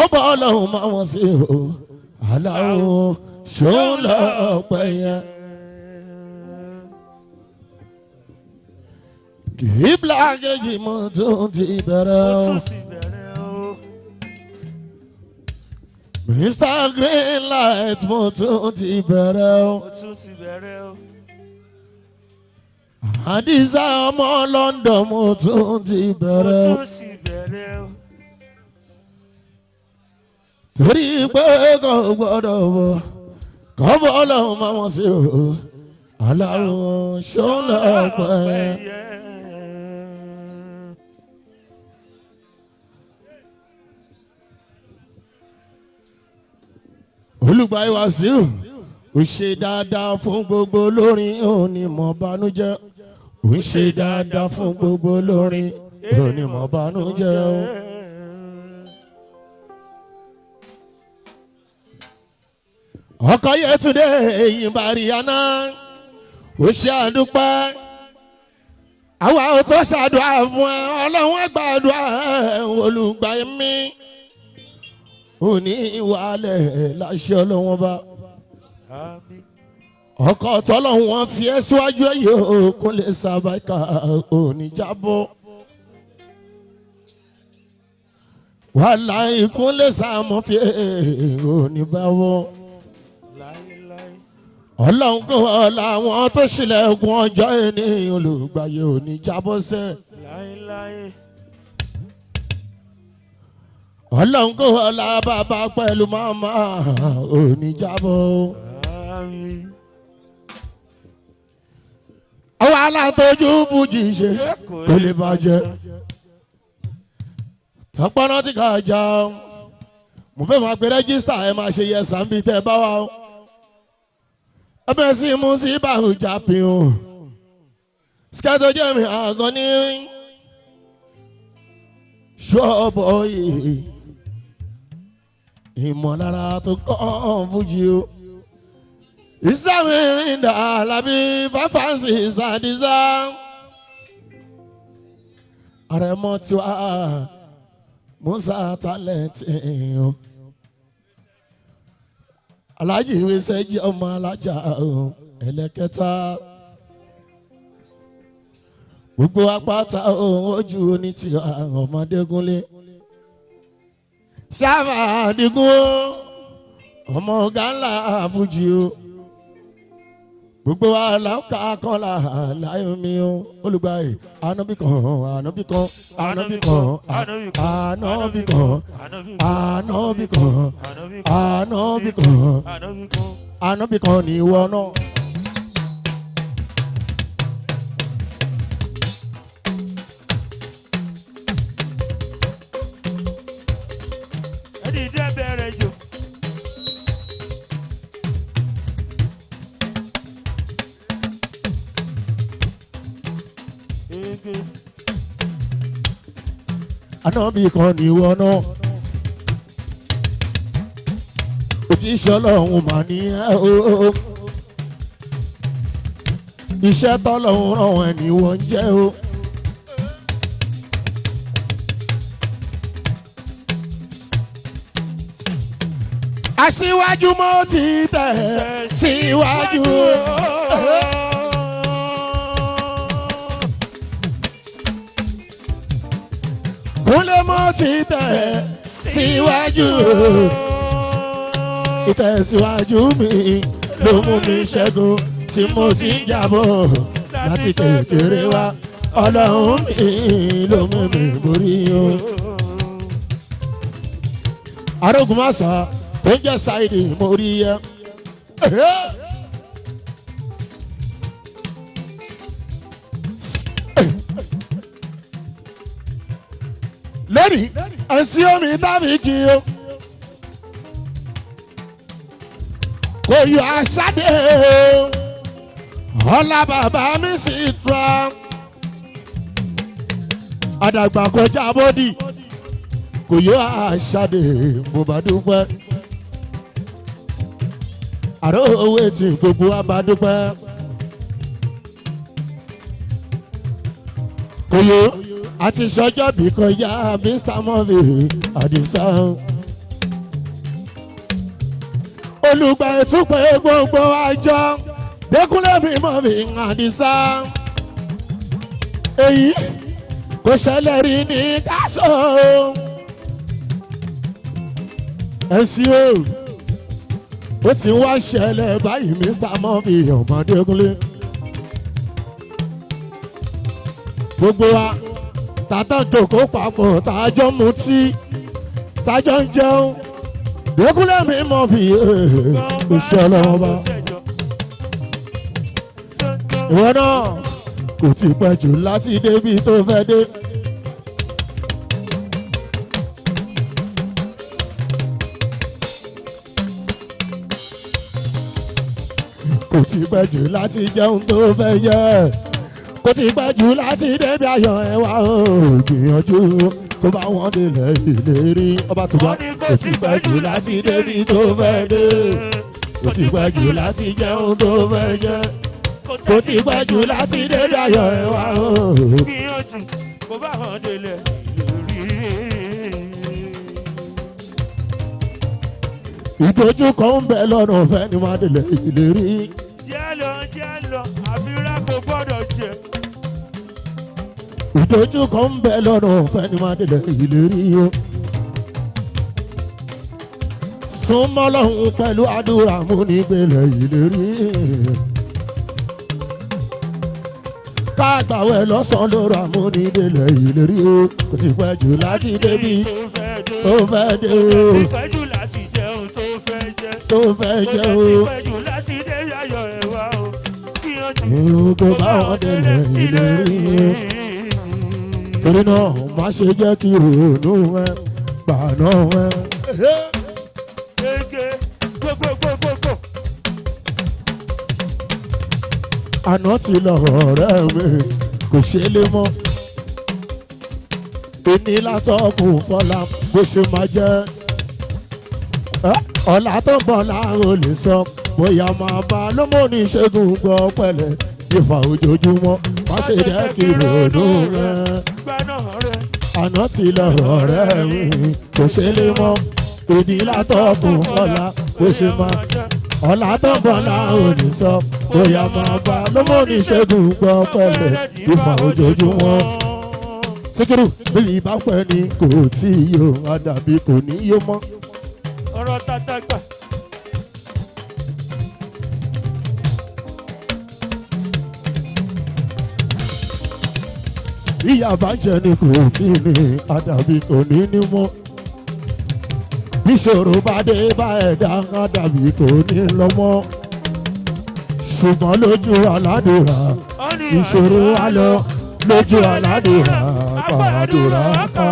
Ọba ọlọ́run máa wọ́n sí o aláwọ̀ ṣọ́ọ́lá ọ̀pẹ yẹn. Qibla kejì mo tún ti bẹ̀rẹ̀ o. Mr. Green Light mo tún ti bẹ̀rẹ̀ o. Àdìsá ọmọ London mo tún ti bẹ̀rẹ̀ o. Torí pé kò gbọ́dọ̀ bọ̀ kọ́bọ̀ ọlọ́run máa wọ́n sí o aláwọ̀ ṣọ́ọ́lá ọ̀pẹ. Olùgbà Ìwàsíù ò ṣe dáadáa fún gbogbo olórin onímọ̀ bánújẹ́ ò ń ṣe dáadáa fún gbogbo olórin onímọ̀ bánújẹ́ o. Ọkọ Yétúndé Ìbàríyànà ó ṣe àdúpẹ́ àwa ò tó ṣàdúrà fún ẹ ọlọ́run àgbàdúrà olùgbà mi òní ìwàlẹ̀ láṣẹ ọlọ́wọ́n bá ọkọ̀ tọ́lọ́hún wọn fi ẹ́ síwájú ẹ̀yẹ òkun lè Sabaika òní jábọ́ wàhálà ìkún lè sàmọ́ fi òní báwọ́ ọlọ́run kò ọ̀la àwọn tó ṣílẹ̀kùn ọjọ́ ẹni olùgbàyè òní jábọ́ sẹ́. Ọlọ́run kò ọ̀la bàbá pẹ̀lú màmá òní jábọ́. Àwọn alátojú Fuji ṣe kò lè bàjẹ́. Tọ́pọ́nà tí kà já mo fẹ́ máa pe rẹ́gísítà ẹ máa ṣe yẹ sàmbí tẹ́ ẹ bá wà ó. Ẹbẹ̀ sí mú sí báhùn jápin o. Skẹ́tọ̀ jẹ́ mi àgọ́ ní ṣọ́ọ̀bọ̀ yìí. Ìmọ̀lára tó kọ́ Fuji o. Ìsàmì ìrìndà Alábí fáfáǹsì ìsàdìsá. Àrẹ̀mọ tiwa Musa Talenti o. Alájì ìwé sẹ́jì ọmọ alájà ẹlẹ́kẹta. Gbogbo apáta ojú oní ti ọmọdégúnlé. Ṣáfà àdìgún ọmọ ọ̀gá ńlá Fuji o. Gbogbo aláǹkà kan láyé mi o. Olùgbàyè ànábì kan ànábì kan ànábì kan ànábì kan ànábì kan ànábì kan ànábì kan ní ìwọ náà. Ànábì kan ní ìwọ náà. Òjíṣẹ́ Ọlọ́run mà ní ẹ́ o. Iṣẹ́ tọ́lọ́run rán ẹ ní wọ́n ń jẹ́ o. Aṣíwájú mo ti tẹ̀ síwájú. Kúnlé mo ti tẹ̀ síwájú. Ìtẹ̀síwájú mi ló mú mi ṣẹ́gun tí mo ti ń jábọ̀ láti kékeré wá. Ọlọ́run mi ló mú mi borí o. Arógunmáṣá tó ń jẹ́ Sáìdì mo rí ẹ. Lẹ́rìí ẹ̀sìn omi tàbí kí o. Kò yọ aṣáde ọlá bàbá mi sì tra. Àdàgbà kọjá bọ́dì kò yọ àṣàdé mo bá dúpẹ́ àrò owó tí gbogbo wa bá dúpẹ́ kò yọ àti sọjọ́ bí kọjá Mr. Muffy Àdìsá olùgbà ìtúpẹ́ gbogbo àjọ Dékúnlé mi Muffy Àdìsá èyí kò ṣẹlẹ̀ rí ní káṣọ ẹ̀sìn ó ti wá ṣẹlẹ̀ báyìí Mr. Muffy Ọmọdékúnlé gbogbo wa tàtà jòkó papọ̀ tàjọ́ mutí tàjọ́ ń jẹun Dékúnlé mi Muffy ìṣẹ̀lẹ̀ ọba ìwọ náà kò tí pẹ́ jù láti débi tó fẹ́ dé. kò tí pẹ́ jù láti jẹun tó fẹ́ yẹ kò tí pẹ́ jù láti débi ayọ̀ ẹ wá o gbìyànjú kó bá wọn délẹ̀ ìlérí ọba tó bá kò tí pẹ́ jù láti débi tó fẹ́ dé kò tí pẹ́ jù láti jẹun tó fẹ́ yẹ kò tí pẹ́ jù láti débi ayọ̀ ẹ wá o gbìyànjú kó bá wọn délẹ̀ ìlérí. ìdojúkọ ń bẹ lọ́nà ọ̀fẹ́ ni wọ́n délẹ̀ ìlérí. jẹ́ lọ àfihàn kò gbọ́dọ̀ jẹ. ìdojúkọ ń bẹ lọ́nà ọ̀fẹ́ ni wọ́n délẹ̀ ìlérí o. súnmọ́ lọ́hùn pẹ̀lú àdúrà mú ní gbélé ìlérí. káàgbàwẹ̀ lọ́sàn-án ló ra mú ní gbélé ìlérí o. kò tí pẹ́ jù láti débi tó fẹ́ dé o. kò tí pẹ́ jù láti jẹun tó fẹ́ jẹ. tó fẹ́ jẹ o. kò tí pẹ́ jù láti dé ayọ̀ ẹ̀ wá o. gbìyànjú kó bá wọn délẹ̀ ìlérí o. torí náà má ṣe jẹ́ kí ronú ẹ gbàná ẹ. gbogbo. àná ti lọ ọ̀rẹ́ mi kò ṣe lé mọ́. èmi látọkùn fọlá bó ṣe máa jẹ́. ọ̀la tó ń bọ̀ láàrún lè sọ bóyá máa bá lọ́mọ ní ìṣègùn gbọ́ pẹ̀lẹ́ ìfà ojoojúmọ́ má ṣe jẹ́ kí ronú rẹ. àná ti lọ ọ̀rẹ́ mi kò ṣe lé mọ́. èmi látọkùn fọlá bó ṣe máa ọ̀la tó ń bọ̀ láàrún lè sọ bóyá máa bá lọ́mọ ní ìṣègùn gbọ́ pẹ̀lẹ́ ìfà ojoojúmọ́. Síkírù bíbí bá pẹ́ ni kò tí yóò àdàbí kò ní yóò mọ́. ọ̀rọ̀ tata gbà. ìyá bá jẹ ni kò tí ní àdàbí kò ní ní mọ́. ìṣòro bá dé bá ẹ̀dá àdàbí kò ní lọ mọ́. ṣùgbọ́n lójú aládùúrà ìṣòro á lọ lójú aládùúrà pàdùrà ká.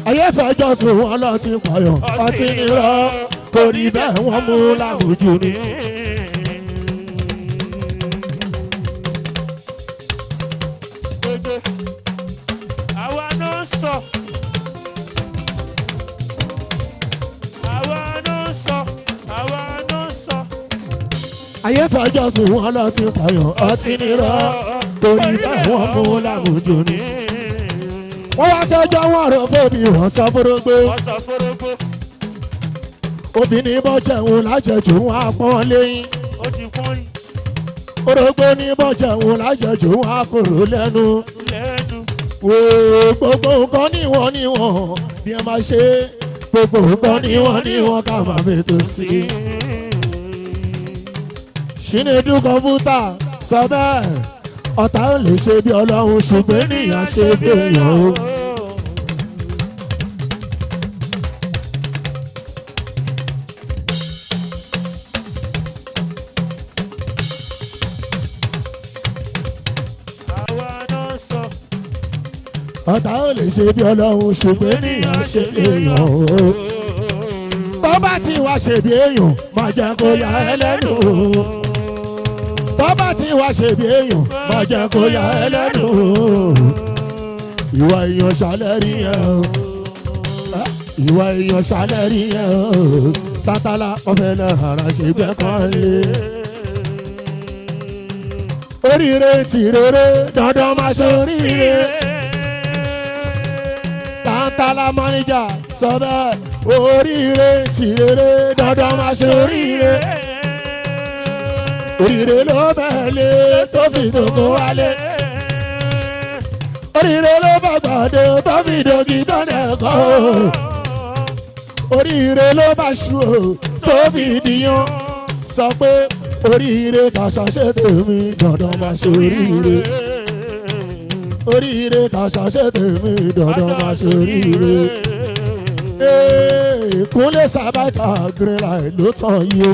ayé fẹjọ́ sùn wọn lọ ti pààyàn ọtí nírọ́ kò rí bẹ́ẹ̀ wọ́n mú láwùjọ ni. àwa náà sọ. ayé fẹjọ́ sùn wọn lọ ti pààyàn ọtí nírọ́ kò rí bẹ́ẹ̀ wọ́n mú láwùjọ ni. wọ́n wá tẹ́jọ́ wọn rò fóbi wọ́n sọ fórógbó. obìnrin bọ́ jẹun lájẹjù wọn á pọ́n léyìn. orógbó ní bọ́ jẹun lájẹjù wọn á kúrò lẹ́nu. wo gbogbo nǹkan níwọ̀n bí ẹ máa ṣe gbogbo nǹkan níwọ̀n ká máa fètò sí i. Ṣínédú kọ̀ǹpútà sọ bẹ́ẹ̀ ọ̀tá ò lè ṣe bí Ọlọ́run ṣùgbọ́n ènìyàn ṣe bí èèyàn o. ọ̀tá ò lè ṣe bí Ọlọ́run ṣùgbọ́n ènìyàn ṣe bí èèyàn o. tó bá ti wá ṣe bí èèyàn máa jẹ́ kó yà ẹ́ lẹ́nu. tó bá ti wá ṣe bí èèyàn máa jẹ́ kó yà ẹ́ lẹ́nu. ìwà èèyàn ṣàlẹ̀ rí yẹn o ìwà èèyàn ṣàlẹ̀ rí yẹn o tátàlà ọ̀fẹ́ náà ara ṣe gbẹ́ kan lé. oríire tìrere dandan máa ṣe oríire tátàlà mọ́níjà sọ bẹ́ẹ̀ oríire tìrere dandan máa ṣe oríire. oríire ló bẹ̀lẹ̀ tó fi dògbò wálé. oríire ló bá gbàdé tó fi dògì dánẹ̀kọ́. oríire ló bá ṣù ó tó fi dìyàn. sọ pé oríire kàṣà ṣe tèmi dandan máa ṣe oríire. oríire kàṣà ṣe tèmi dandan máa ṣe oríire. Kúnlé Sabaika Qibla ló tàn yìí o.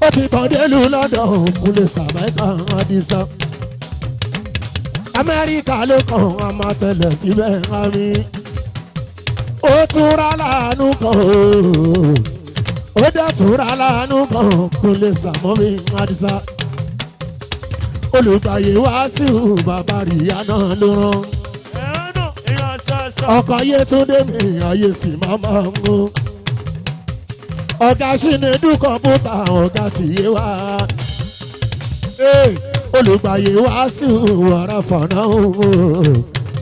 ó ti tàn délùú London Kúnlé Sabaika Adisa. Amẹ́ríkà ló kàn án máa tẹ̀lé síbẹ̀ àmì. ó tún rà láàánú kan ó dẹ̀ tún rà láàánú kan Kúnlé Sàmọ́mí Adisa. olùgbàyè Wàsíù bàbá Rìyá náà ló rán. ọkọ̀ Yétúndé mi ayé sì máa máa ń mú. ọ̀gá Ṣínédù kọ̀ǹpútà ọ̀gá tìyé wá. olùgbàyè Wàsíù ọ̀rọ̀ fọ̀nà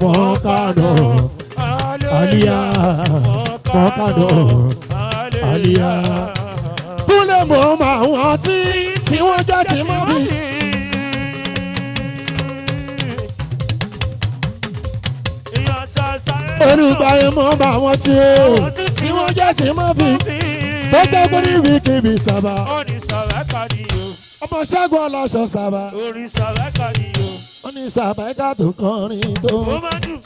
mọ́kànà àlíyá mọ́kànà àlíyá. Kúnlé mọ̀ mọ́ àwọn tí wọ́n jẹ́ ti mọ́ bí. olùgbàyè mọ̀ mọ́ àwọn tí wọ́n jẹ́ ti mọ́ bí. tó jẹ́ pé níbi kíbi sábà. ọmọ Ṣẹ́gun Ọlọ́ṣọ sábà. orin Sabaika ni o. ó ní Sabaika tó kọrin tó. ó máa dùn.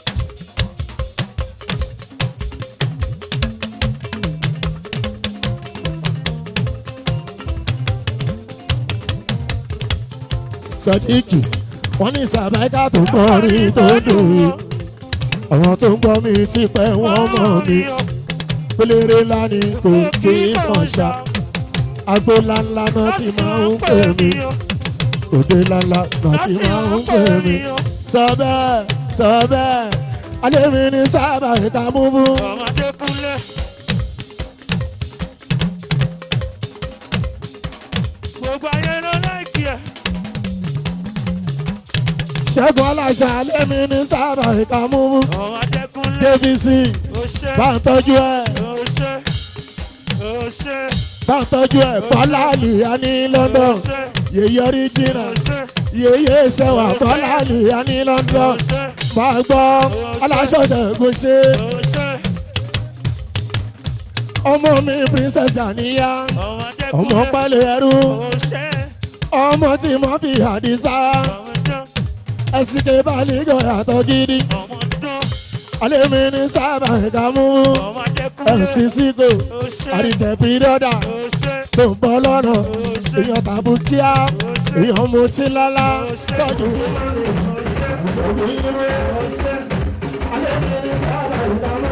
Sadiiki wọ́n ní Sabaika tó kọrin tó dùn. àwọn tó ń gbọ́ mi ti pẹ́ wọ́n mọ̀ mi. pélére ńlá ni kò kí fọ̀nṣà. agbo ńláńlá náà ti máa ń pè mí. òde ńláńlá náà ti máa ń pè mí. sọ bẹ́ẹ̀ alẹ́ mi ní Sabaika múmú. ọmọdé kúnlẹ̀. gbogbo ayé ló láìkí ẹ̀. Ṣẹ́gun Ọlọ́ṣọ alẹ́ mi ní Sabaika múmú. ọmọdé kúnlẹ̀. JVC ó ṣe. bá ń tọ́jú ẹ̀. ó ṣe. ó ṣe. bá ń tọ́jú ẹ̀ Bọ́lá Àlìyá ní London. yèyé original yèyé ṣẹwà Bọ́lá Àlìyá ní London. máa gbọ́ Ọlọ́ṣọ Ṣẹ́gun ṣe. ọmọ mi Princess Ganiya ọmọ pẹ́lẹ́ ẹrú ọmọ tí mo fi Àdìsá ẹ̀sìnkè balẹ̀jọ́ yàtọ̀ gidi. alẹ́ mi ní Sabaika mú ẹ̀sìn sígò àdìtẹ̀ pírọ́dà tó ń bọ́ lọ́nà èèyàn tàbí kíá èèyàn mutí lọ́lá tọ́jú. alẹ́ mi ní Sabaika mú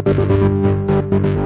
Thank you.